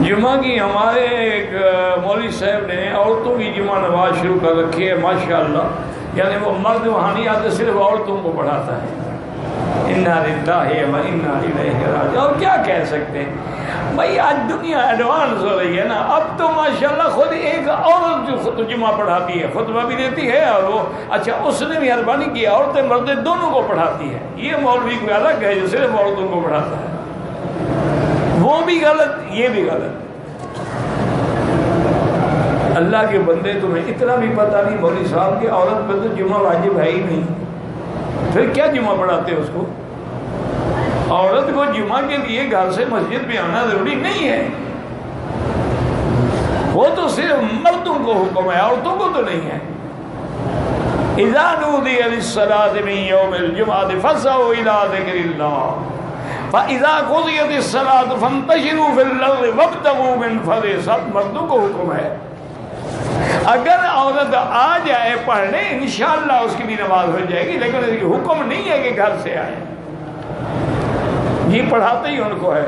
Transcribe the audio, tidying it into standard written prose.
جمعہ کی ہمارے ایک مولوی صاحب نے عورتوں کی جمعہ نماز شروع کر رکھی ہے ماشاءاللہ، یعنی وہ مرد وہاں نہیں آتے، صرف عورتوں کو پڑھاتا ہے۔ انا للہ و انا الیہ راجعون۔ اور کیا کہہ سکتے ہیں بھائی، آج دنیا ایڈوانس ہو رہی ہے نا، اب تو ماشاءاللہ خود ایک عورت جو خود جمعہ پڑھاتی ہے، خطبہ بھی دیتی ہے، اور وہ اچھا اس نے مہربانی کی عورتیں مرد دونوں کو پڑھاتی ہے۔ یہ مولوی کوئی الگ ہے جو صرف عورتوں کو پڑھاتا ہے، وہ بھی غلط یہ بھی غلط۔ اللہ کے بندے، تمہیں اتنا بھی پتہ نہیں مولوی صاحب کہ عورت پر تو جمعہ واجب ہے ہی نہیں، پھر کیا جمعہ پڑھاتے اس کو؟ عورت کو جمعہ کے لیے گھر سے مسجد میں آنا ضروری نہیں ہے، وہ تو صرف مردوں کو حکم ہے، عورتوں کو تو نہیں ہے۔ اذا نودی للصلاة من یوم الجمعۃ فاسعوا الی ذکر اللہ فاذا قضیت الصلاة فانتشروا فی الارض وابتغوا من فضلہ۔ سب مردوں کو حکم ہے، اگر عورت آ جائے پڑھنے انشاءاللہ اس کی بھی نماز ہو جائے گی، لیکن اس کی حکم نہیں ہے کہ گھر سے آئے، یہ پڑھاتے ہی ان کو ہے۔